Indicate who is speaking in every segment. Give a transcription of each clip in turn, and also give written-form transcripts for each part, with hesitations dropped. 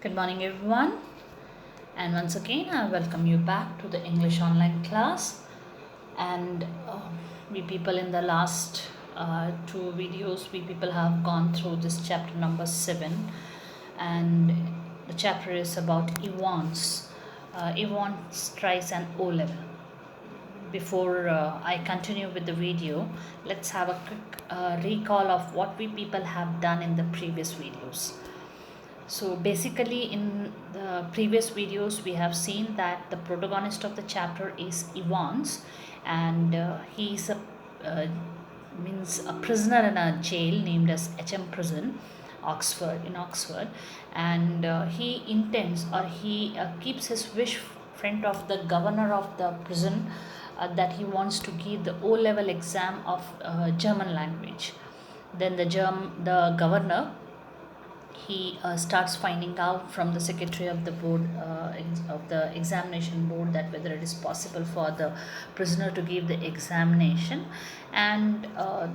Speaker 1: Good morning, everyone, and once again, I welcome you back to the English online class. And we people in the last two videos, we people have gone through this chapter number 7, and the chapter is about Evans. Evans tries an O level. Before I continue with the video, let's have a quick recall of what we people have done in the previous videos. So basically, in the previous videos, we have seen that the protagonist of the chapter is Evans, and he is uh, a prisoner in a jail named as HM Prison, Oxford, and he intends, or he keeps his wish front of the governor of the prison, that he wants to give the O-level exam of German language. Then the governor, he starts finding out from the secretary of the board, of the examination board, that whether it is possible for the prisoner to give the examination. And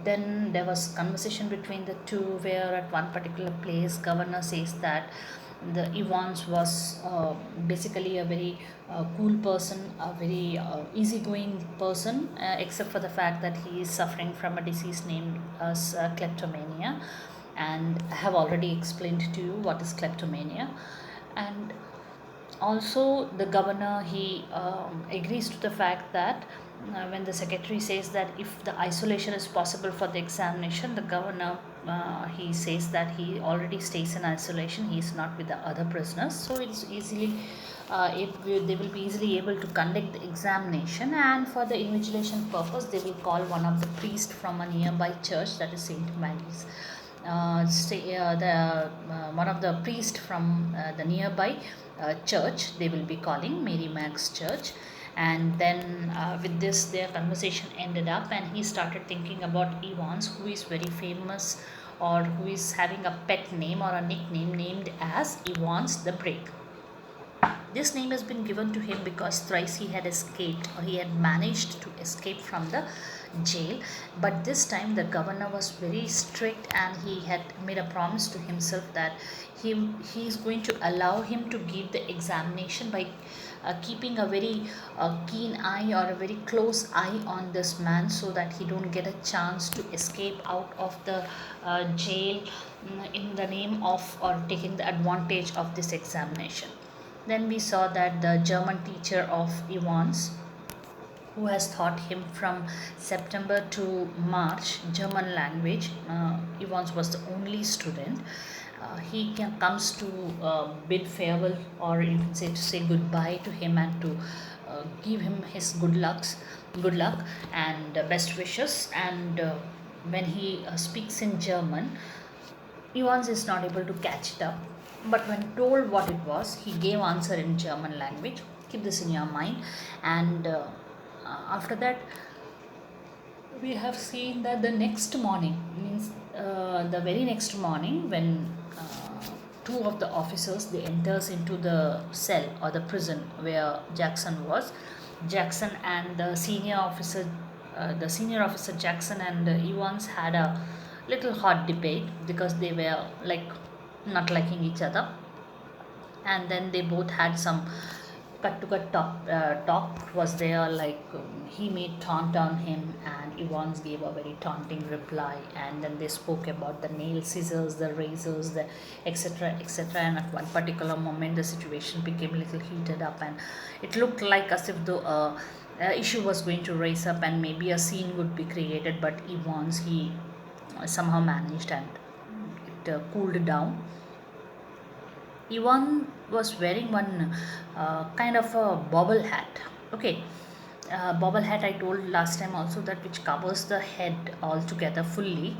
Speaker 1: then there was conversation between the two, where at one particular place governor says that the Evans was basically a very cool person, a very easygoing person, except for the fact that he is suffering from a disease named as kleptomania. And I have already explained to you what is kleptomania. And also the governor, he agrees to the fact that when the secretary says that if the isolation is possible for the examination, the governor, he says that he already stays in isolation, he is not with the other prisoners, so it's easily they will be easily able to conduct the examination. And for the invigilation purpose, they will call one of the priests from a nearby church, that is Saint Mary's. One of the priest from the nearby church, they will be calling Mary Mag's church. And then with this, their conversation ended up, and he started thinking about Evans, who is very famous, or who is having a pet name or a nickname named as Evans the Brave. This name has been given to him because thrice he had escaped, or he had managed to escape from the jail. But this time the governor was very strict, and he had made a promise to himself that he is going to allow him to give the examination by keeping a very keen eye, or a very close eye on this man, so that he don't get a chance to escape out of the jail, in the name of, or taking the advantage of this examination. Then we saw that the German teacher of Evans, who has taught him from September to March German language, Evans was the only student. Comes to bid farewell, or you can say to say goodbye to him, and to give him his good luck and best wishes. And when he speaks in German, Evans is not able to catch it up. But when told what it was, he gave answer in German language. Keep this in your mind. And after that, we have seen that the next morning, means the very next morning, when two of the officers, they enters into the cell or the prison where Jackson was. Jackson and the senior officer Jackson and Evans had a little hot debate, because they were like not liking each other. And then they both had some cut to cut talk was there, like he made taunt on him, and Evans gave a very taunting reply. And then they spoke about the nail scissors, the razors, the etc etc. And at one particular moment, the situation became a little heated up, and it looked like as if the issue was going to raise up, and maybe a scene would be created. But Evans, he somehow managed, and it cooled down. Ivan was wearing one kind of a bobble hat. Okay, bobble hat, I told last time also, that which covers the head altogether fully.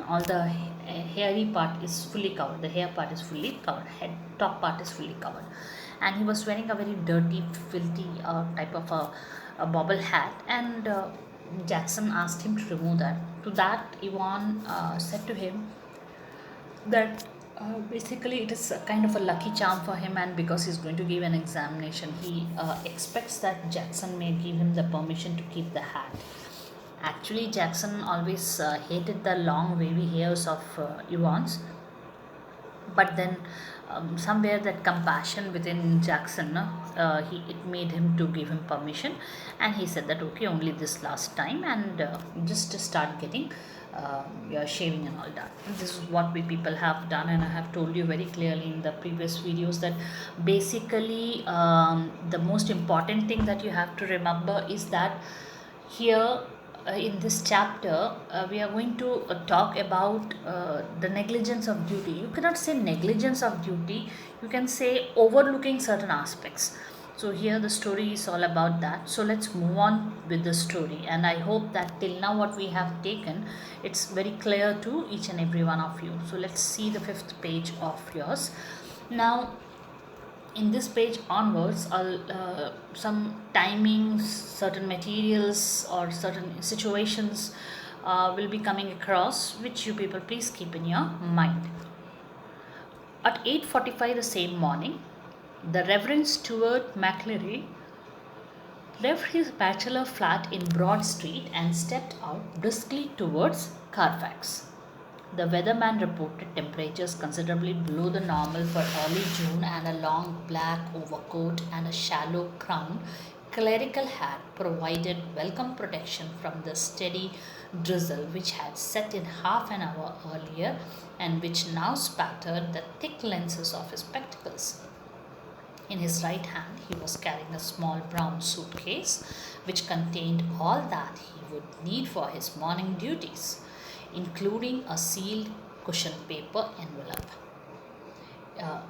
Speaker 1: All the hairy part is fully covered. The hair part is fully covered. Head top part is fully covered, and he was wearing a very dirty, filthy type of a bobble hat. And Jackson asked him to remove that. To that, Ivan said to him that basically it is a kind of a lucky charm for him, and because he's going to give an examination, he expects that Jackson may give him the permission to keep the hat. Actually, Jackson always hated the long wavy hairs of Evans, But then somewhere that compassion within Jackson, it made him to give him permission, and he said that okay, only this last time, and just to start getting your shaving and all that. And this is what we people have done, and I have told you very clearly in the previous videos that basically the most important thing that you have to remember is that here in this chapter we are going to talk about the negligence of duty. You cannot say negligence of duty, you can say overlooking certain aspects. So here the story is all about that. So let's move on with the story, and I hope that till now what we have taken, it's very clear to each and every one of you. So let's see the fifth page of yours. Now in this page onwards, some timings, certain materials or certain situations will be coming across, which you people please keep in your mind. At 8:45 the same morning, the Reverend Stuart McCleary left his bachelor flat in Broad Street and stepped out briskly towards Carfax. The weatherman reported temperatures considerably below the normal for early June, and a long black overcoat and a shallow crowned clerical hat provided welcome protection from the steady drizzle which had set in half an hour earlier and which now spattered the thick lenses of his spectacles. In his right hand, he was carrying a small brown suitcase which contained all that he would need for his morning duties, including a sealed cushion paper envelope. Uh,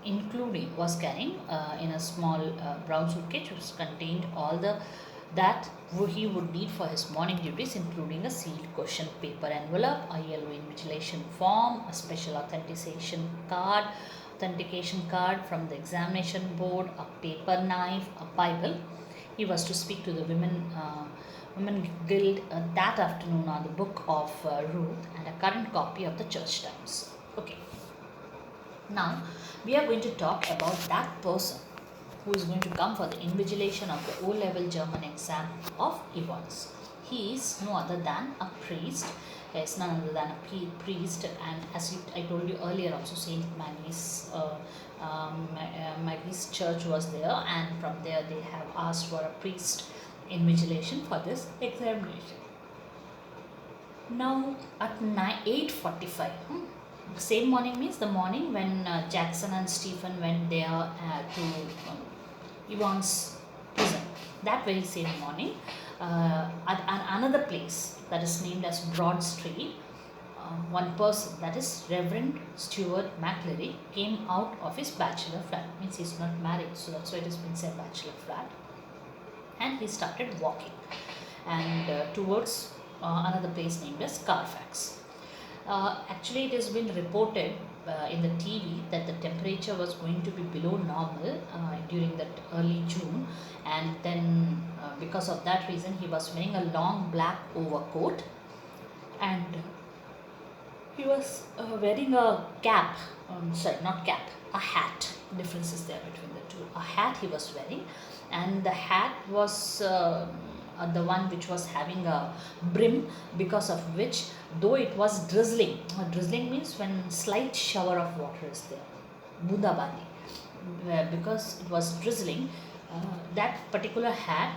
Speaker 1: including was carrying in a small brown suitcase which contained all the that he would need for his morning duties, including a sealed cushion paper envelope, a yellow invigilation form, a special authentication card from the examination board, a paper knife, a Bible. He was to speak to the Women Guild that afternoon on the Book of Ruth and a current copy of the Church Times. Okay. Now we are going to talk about that person who is going to come for the invigilation of the O-level German exam of Evans. He is no other than a priest. He is none other than a priest, and as I told you earlier, also Saint Maggie's church was there, and from there they have asked for a priest invigilation for this examination. Now at 8:45, same morning means the morning when Jackson and Stephen went there to Evans prison. That very same morning, at another place that is named as Broad Street, one person, that is Reverend Stuart McCleary, came out of his bachelor flat. Means he's not married, so that's why it has been said bachelor flat. And he started walking and towards another place named as Carfax. Actually, it has been reported in the TV that the temperature was going to be below normal during that early June, and then because of that reason he was wearing a long black overcoat, and he was wearing a cap, a hat. Difference is there between the two. A hat he was wearing, and the hat was the one which was having a brim, because of which, though it was drizzling, drizzling means when slight shower of water is there, bundabandi, because it was drizzling, that particular hat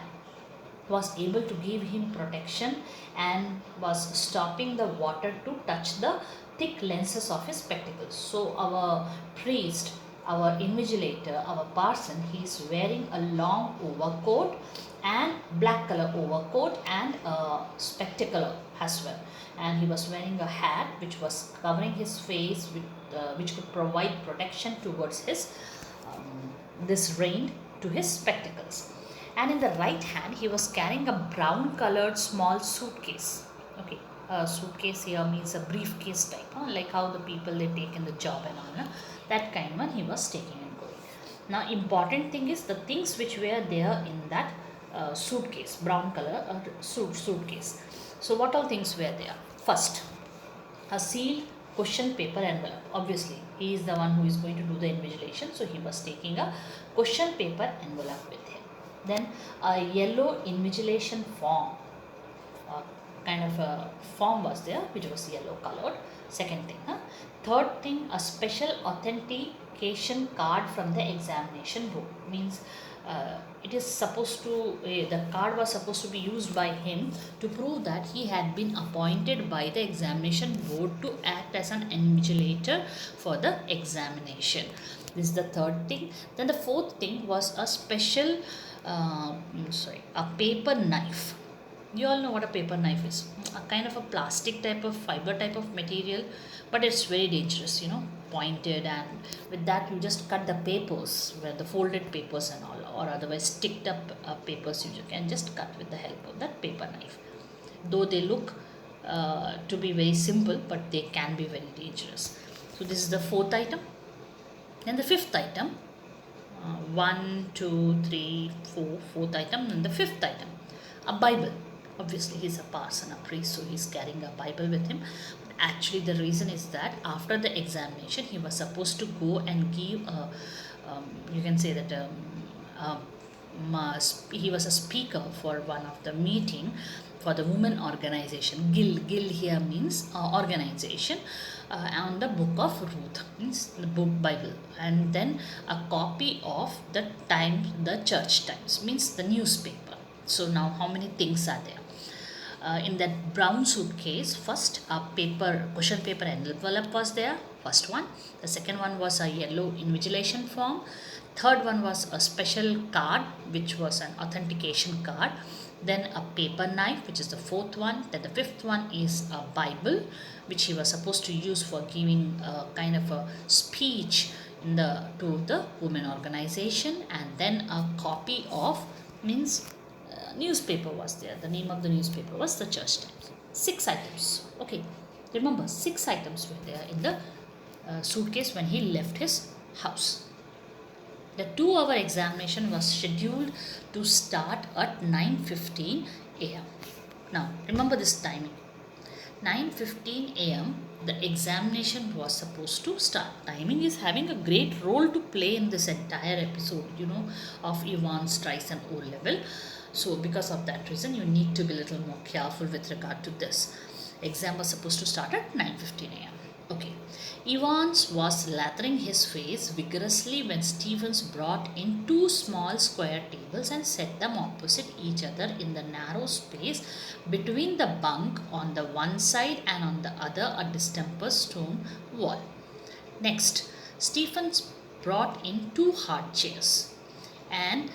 Speaker 1: was able to give him protection and was stopping the water to touch the thick lenses of his spectacles. So our priest, our invigilator, our parson, he is wearing a long overcoat and black color overcoat and a spectacle as well, and he was wearing a hat which was covering his face with, which could provide protection towards his this rain to his spectacles. And in the right hand he was carrying a brown colored small suitcase. Okay, a suitcase here means a briefcase type, like how the people they take in the job and all, that kind one he was taking and going. Now important thing is the things which were there in that suitcase, brown color suitcase. So what all things were there? First, a sealed question paper envelope. Obviously he is the one who is going to do the invigilation, so he was taking a question paper envelope with him. Then a yellow invigilation form, kind of a form was there which was yellow colored. Second thing. Third thing, a special authentication card from the examination board. Means it is supposed to, the card was supposed to be used by him to prove that he had been appointed by the examination board to act as an invigilator for the examination. This is the third thing. Then the fourth thing was a special, a paper knife. You all know what a paper knife is. A kind of a plastic type of fiber type of material, but it's very dangerous, pointed, and with that you just cut the papers, where the folded papers and all, or otherwise sticked up papers you can just cut with the help of that paper knife. Though they look to be very simple, but they can be very dangerous. So this is the fourth item. Then the fifth item, 1, 2, 3, 4, fourth item, and the fifth item, a Bible. Obviously, he's a parson, a priest, so he's carrying a Bible with him. But actually, the reason is that after the examination, he was supposed to go and give you can say that he was a speaker for one of the meeting for the women organization. Gil here means organization. On the book of Ruth, means the book Bible, and then a copy of the church times, means the newspaper. So now how many things are there? In that brown suitcase, first a question paper envelope was there, first one. The second one was a yellow invigilation form. Third one was a special card, which was an authentication card. Then a paper knife, which is the fourth one. Then the fifth one is a Bible, which he was supposed to use for giving a kind of a speech to the women organization. And then a copy of, means newspaper was there. The name of the newspaper was the Church Times. 6 items. Okay, remember 6 items were there in the suitcase when he left his house. The 2-hour examination was scheduled to start at 9:15 a.m. Now remember this timing. 9:15 a.m. the examination was supposed to start. Timing is having a great role to play in this entire episode, of Yvonne's Trice and O-level. So because of that reason, you need to be a little more careful with regard to this. Exam was supposed to start at 9:15 a.m. Okay. Evans was lathering his face vigorously when Stevens brought in 2 small square tables and set them opposite each other in the narrow space between the bunk on the one side and on the other a distemper stone wall. Next, Stevens brought in 2 hard chairs, and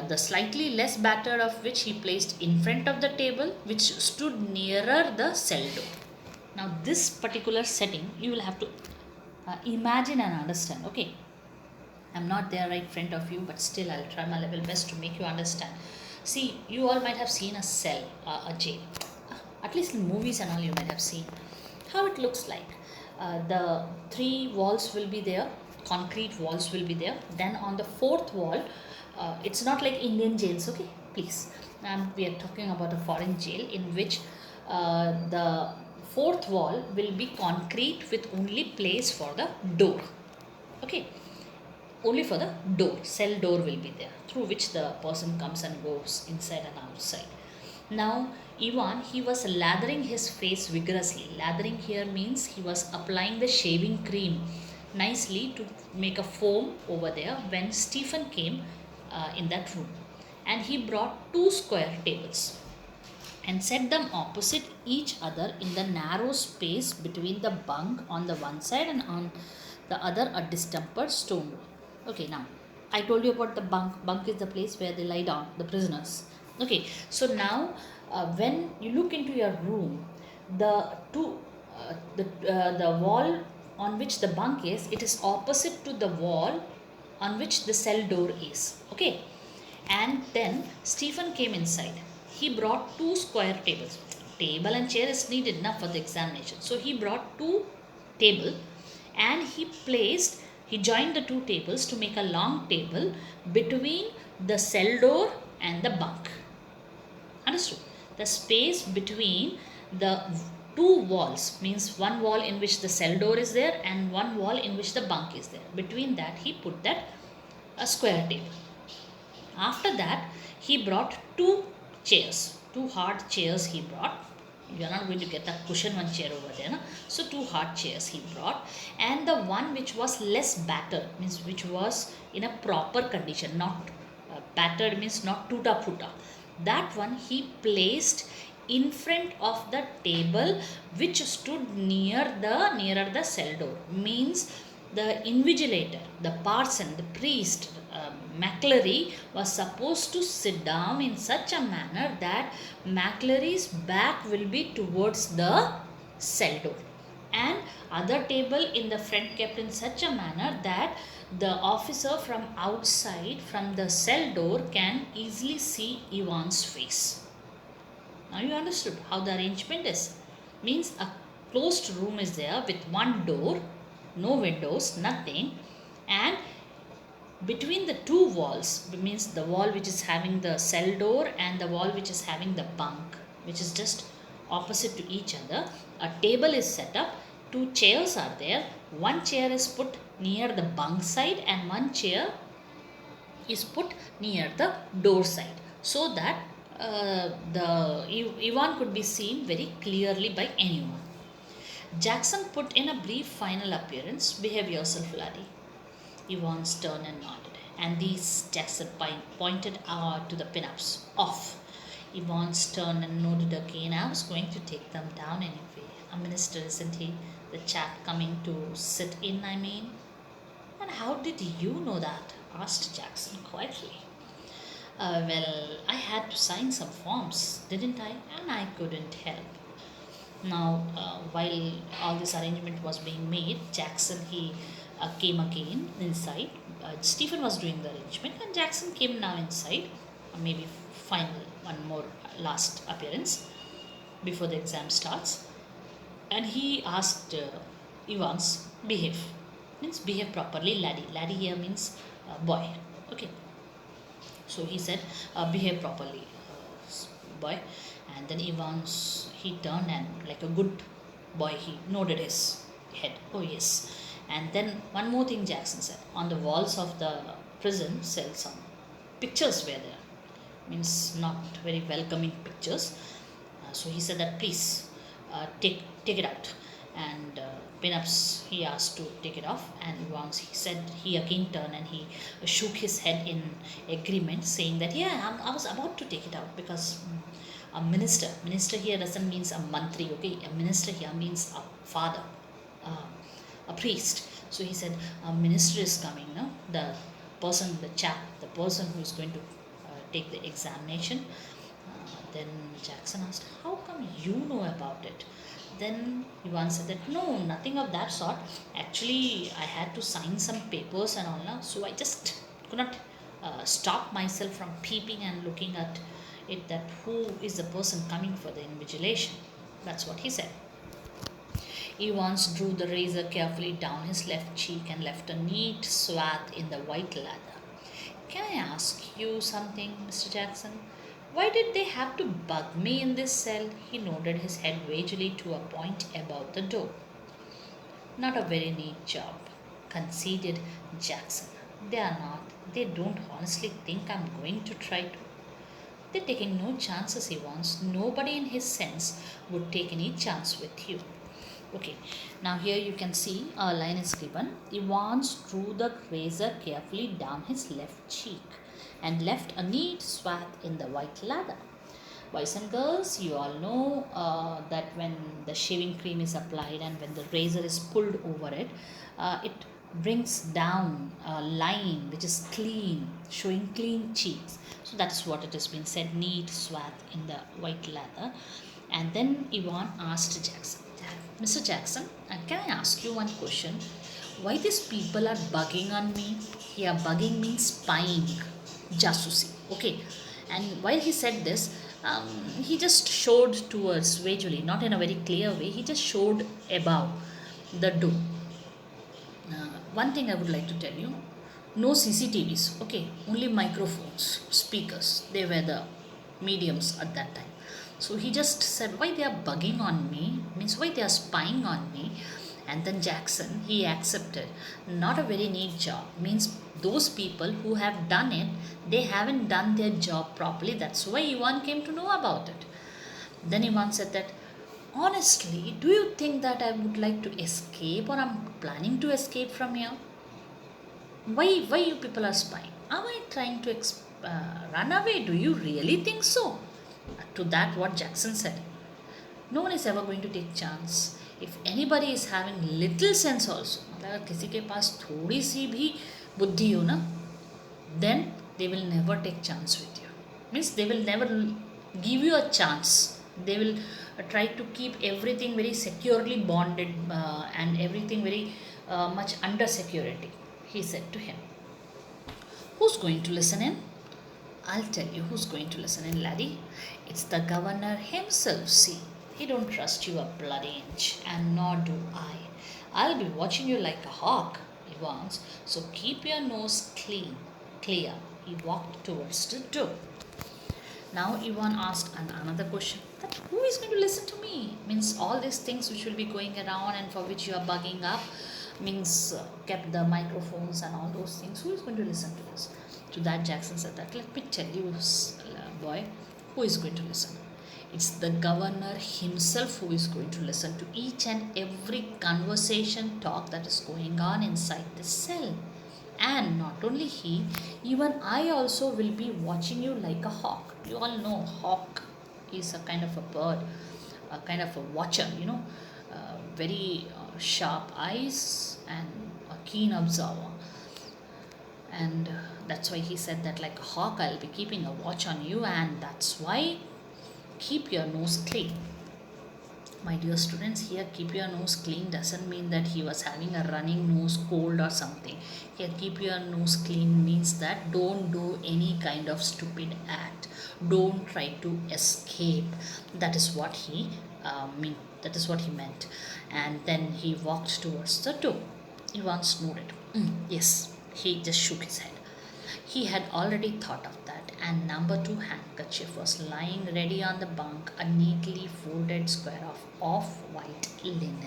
Speaker 1: the slightly less battered of which he placed in front of the table, which stood nearer the cell door. Now this particular setting you will have to imagine and understand. Okay, I'm not there right in front of you, but still I'll try my level best to make you understand. See, you all might have seen a cell, a jail. At least in movies and all you might have seen how it looks like. The 3 walls will be there, concrete walls will be there. Then on the 4th wall, it's not like Indian jails, okay, please. We are talking about a foreign jail in which the 4th wall will be concrete with only place for the door. Okay, only for the door. Cell door will be there, through which the person comes and goes inside and outside. Now Ivan, he was lathering his face vigorously. Lathering here means he was applying the shaving cream nicely to make a foam over there when Stephen came in that room. And he brought 2 square tables and set them opposite each other in the narrow space between the bunk on the one side and on the other a distempered stone wall. Okay, now I told you about the bunk. Bunk is the place where they lie down, the prisoners. Okay, so now when you look into your room, the wall on which the bunk is, it is opposite to the wall on which the cell door is. Okay, and then Stephen came inside. He brought 2 square tables. Table and chair is needed enough for the examination. So he brought 2 table and he joined the 2 tables to make a long table between the cell door and the bunk. Understood? The space between the 2 walls means one wall in which the cell door is there and one wall in which the bunk is there. Between that he put that a square table. After that he brought 2 chairs, 2 hard chairs he brought, You're not going to get a cushion one chair over there, no? So two hard chairs he brought, and the one which was less battered, means which was in a proper condition, not battered means not tuta puta, that one he placed in front of the table which stood nearer the cell door. Means the invigilator, the parson, the priest, McClary was supposed to sit down in such a manner that McClary's back will be towards the cell door, and other table in the front kept in such a manner that the officer from outside, from the cell door, can easily see Ivan's face. Now you understood how the arrangement is. Means a closed room is there with one door, no windows, nothing, and between the two walls, means the wall which is having the cell door and the wall which is having the bunk, which is just opposite to each other, a table is set up, two chairs are there, one chair is put near the bunk side and one chair is put near the door side, so that the Ivan could be seen very clearly by anyone. Jackson put in a brief final appearance. Behave yourself, laddie. Ivan's turned and nodded, and these Jackson pointed to the pinups. Off. Ivan's turned and nodded again. I was going to take them down anyway. A minister, isn't he? The chap coming to sit in, I mean. And how did you know that? Asked Jackson quietly. Well, I had to sign some forms, didn't I? And I couldn't help. Now, while all this arrangement was being made, Jackson, he came again inside. Stephen was doing the arrangement, and Jackson came now inside, maybe final, one more last appearance before the exam starts. And he asked Evans, behave. Means behave properly, laddie. Laddie here means boy. Okay. So he said, behave properly, boy. And then Evans, he turned and like a good boy, he nodded his head. Oh yes. And then one more thing Jackson said. On the walls of the prison cell, some pictures were there. Means not very welcoming pictures. So he said that please take it out. And pinups, he asked to take it off. And once he said, he again turned and he shook his head in agreement, saying that yeah, I was about to take it out, because a minister here doesn't means a mantri, okay? A minister here means a father, a priest. So he said, a minister is coming, no? The person, the chap, the person who is going to take the examination. Then Jackson asked, how come you know about it? Then Ivan said that no, nothing of that sort. Actually, I had to sign some papers and all, so I just could not stop myself from peeping and looking at it, that who is the person coming for the invigilation. That's what he said. Evans drew the razor carefully down his left cheek and left a neat swath in the white lather. Can I ask you something, Mr. Jackson? Why did they have to bug me in this cell? He nodded his head vagely to a point above the door. Not a very neat job, conceded Jackson. They are not. They don't honestly think I'm going to try to. They're taking no chances, he wants. Nobody in his sense would take any chance with you. Okay, now here you can see a line is given. Evans drew the razor carefully down his left cheek and left a neat swath in the white lather. Boys and girls, you all know that when the shaving cream is applied and when the razor is pulled over it, it brings down a line which is clean, showing clean cheeks. So that's what it has been said, neat swath in the white lather. And then Ivan asked Jackson, Mr. Jackson, can I ask you one question? Why these people are bugging on me? Here, bugging means spying, jasusi. Okay. And while he said this, he just showed towards visually, not in a very clear way. He just showed above the door. One thing I would like to tell you, no CCTVs, okay, only microphones, speakers, they were the mediums at that time. So he just said, why they are bugging on me, means why they are spying on me. And then Jackson, he accepted, not a very neat job, means those people who have done it, they haven't done their job properly. That's why Ivan came to know about it. Then Ivan said that, Honestly, do you think that I would like to escape or I'm planning to escape from here? Why you people are spying? Am I trying to run away? Do you really think so? To that, what Jackson said. No one is ever going to take chance. If anybody is having little sense also, मतलब अगर किसी के पास थोड़ी सी भी बुद्धि हो ना, then they will never take chance with you. Means they will never give you a chance. They will try to keep everything very securely bonded and everything very much under security. He said to him, "Who's going to listen in?" "I'll tell you who's going to listen in, laddie. It's the governor himself, see. He don't trust you a bloody inch, and nor do I. I'll be watching you like a hawk, Evans, so keep your nose clear." He walked towards the door. Now Ivan asked another question, that who is going to listen to me? Means all these things which will be going around and for which you are bugging up, means kept the microphones and all those things. Who is going to listen to this? To that Jackson said that, let me tell you, boy, who is going to listen? It's the governor himself who is going to listen to each and every conversation talk that is going on inside the cell. And not only he, even I also will be watching you like a hawk. You all know hawk is a kind of a bird, a kind of a watcher, very sharp eyes and a keen observer. And that's why he said that like a hawk, I'll be keeping a watch on you, and that's why keep your nose clean. My dear students, here keep your nose clean doesn't mean that he was having a running nose cold or something. Here keep your nose clean means that don't do any kind of stupid act. Don't try to escape. That is what he that is what he meant. And then he walked towards the door. Ivan snored. Yes, he just shook his head. He had already thought of that, and number 2 handkerchief was lying ready on the bunk, a neatly folded square of off-white linen.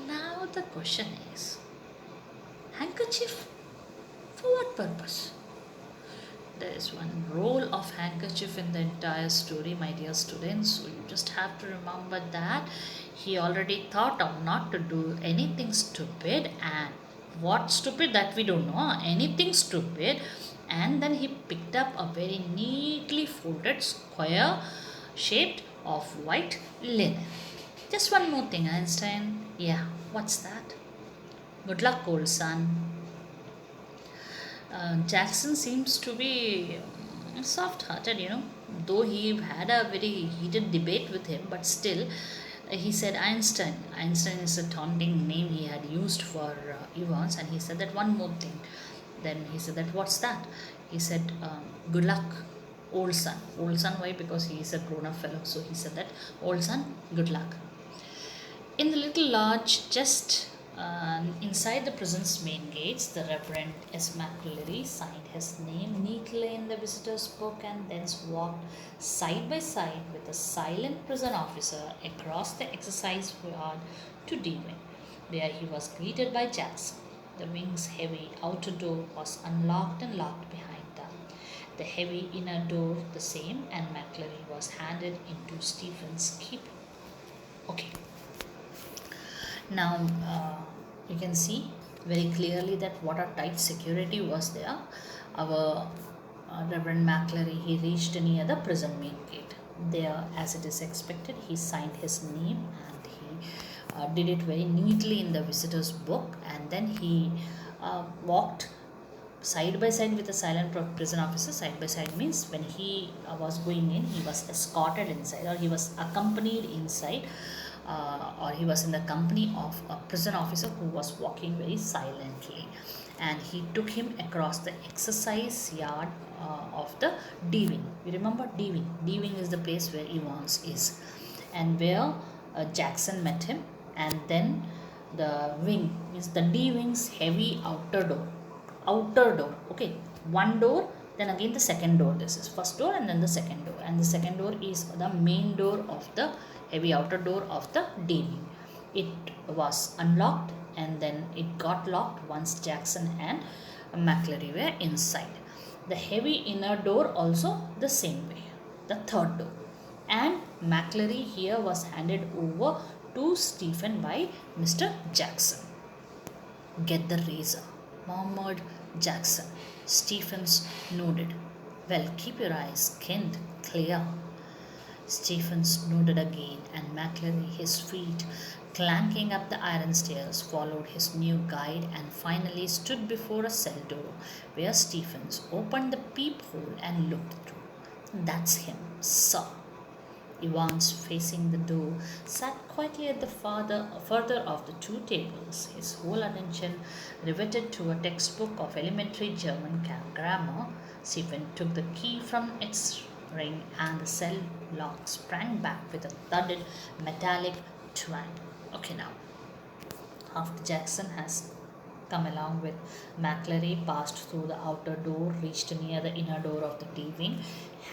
Speaker 1: Now the question is, handkerchief? For what purpose? There is one roll of handkerchief in the entire story, my dear students. So you just have to remember that he already thought of not to do anything stupid, and what stupid that we don't know, anything stupid. And then he picked up a very neatly folded square shaped of white linen. Just one more thing, Einstein. Yeah, what's that? Good luck, old son. Jackson seems to be soft-hearted, though he had a very heated debate with him, but still he said Einstein. Einstein is a taunting name he had used for Evans, and he said that one more thing. Then he said that what's that? He said good luck, old son. Old son, why? Because he is a grown-up fellow. So he said that old son, good luck. In the little lodge just inside the prison's main gates, the Reverend S. McCleary signed his name neatly in the visitor's book and thence walked side by side with a silent prison officer across the exercise yard to D wing. There he was greeted by Jackson. The wing's heavy outer door was unlocked and locked behind them. The heavy inner door the same, and McCleary was handed into Stephen's keeping. Okay. Now you can see very clearly that what a tight security was there. Our Reverend McCleary, he reached near the prison main gate. There, as it is expected, he signed his name and he did it very neatly in the visitor's book, and then he walked side by side with a silent prison officer. Side by side means when he was going in, he was escorted inside, or he was accompanied inside, or he was in the company of a prison officer who was walking very silently, and he took him across the exercise yard of the D wing. You remember D wing? D wing is the place where Evans is, and where Jackson met him. And then the wing is the D wing's heavy outer door. Okay, one door, then again the second door. This is first door and then the second door, and the second door is the main door of the heavy outer door of the D wing. It was unlocked and then it got locked once Jackson and McCleary were inside. The heavy inner door also the same way, the third door, and McClary here was handed over to Stephen by Mr. Jackson. Get the razor, murmured Jackson. Stephens nodded. Well, keep your eyes skinned clear. Stephens nodded again, and McClary, his feet clanking up the iron stairs, followed his new guide and finally stood before a cell door where Stephens opened the peephole and looked through. That's him, sir. Evans, facing the door, sat quietly at the further of the two tables, his whole attention riveted to a textbook of elementary German grammar. Stephen took the key from its ring and the cell lock sprang back with a thudded metallic twang. Okay, now, after Jackson has come along with McClary, passed through the outer door, reached near the inner door of the tea wing,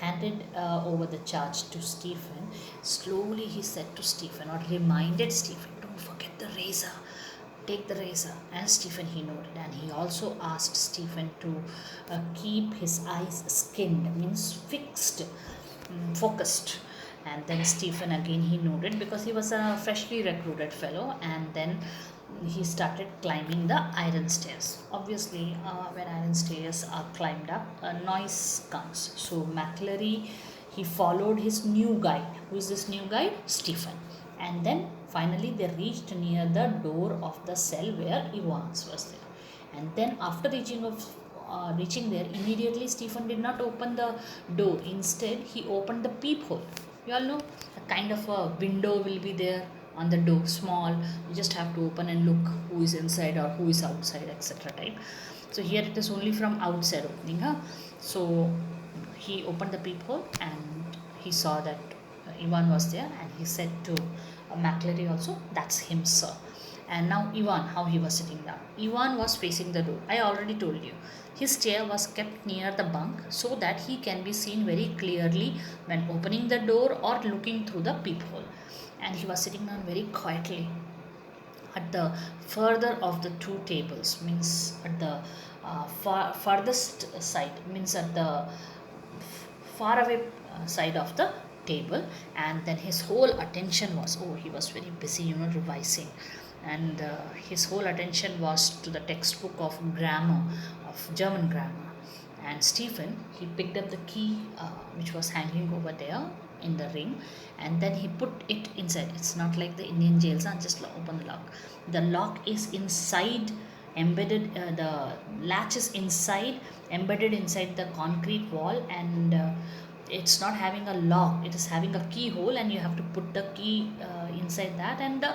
Speaker 1: handed over the charge to Stephen. Slowly he said to Stephen, or reminded Stephen, don't forget the razor. Take the razor. And Stephen, he nodded. And he also asked Stephen to keep his eyes skinned, means fixed, focused. And then Stephen again he nodded because he was a freshly recruited fellow. And then he started climbing the iron stairs. Obviously, when iron stairs are climbed up, a noise comes. So McClary, he followed his new guide. Who is this new guide? Stephen. And then finally they reached near the door of the cell where Evans was there. And then after reaching there, immediately Stephen did not open the door. Instead, he opened the peephole. You all know, a kind of a window will be there on the door, small. You just have to open and look who is inside or who is outside, etc. type. So here it is only from outside opening. So he opened the peephole and he saw that Ivan was there, and he said to McClary also, that's him, sir. And now Ivan, how he was sitting down. Ivan was facing the door. I already told you. His chair was kept near the bunk so that he can be seen very clearly when opening the door or looking through the peephole. And he was sitting down very quietly at the further of the two tables, means at the farthest side, means at the far away side of the table. And then his whole attention was, he was very busy, revising, and his whole attention was to the textbook of grammar, of German grammar. And Stephen, he picked up the key which was hanging over there in the ring, and then he put it inside. It's not like the Indian jails, just open the lock. The lock is inside, embedded, the latch is inside, embedded inside the concrete wall, and it's not having a lock, it is having a keyhole, and you have to put the key inside that, and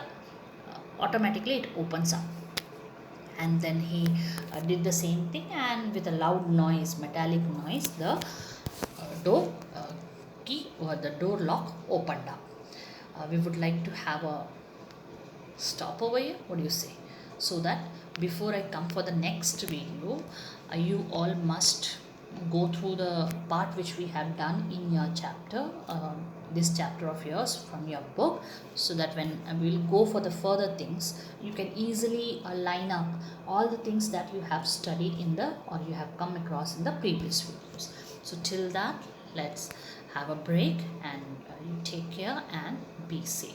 Speaker 1: automatically it opens up. And then he did the same thing, and with a loud noise, metallic noise, the door key or the door lock opened up. We would like to have a stop over here. What do you say? So that before I come for the next video, you all must go through the part which we have done in your chapter, this chapter of yours from your book, so that when we will go for the further things, you can easily line up all the things that you have studied in the, or you have come across in the previous videos. So till that, let's have a break, and you take care and be safe.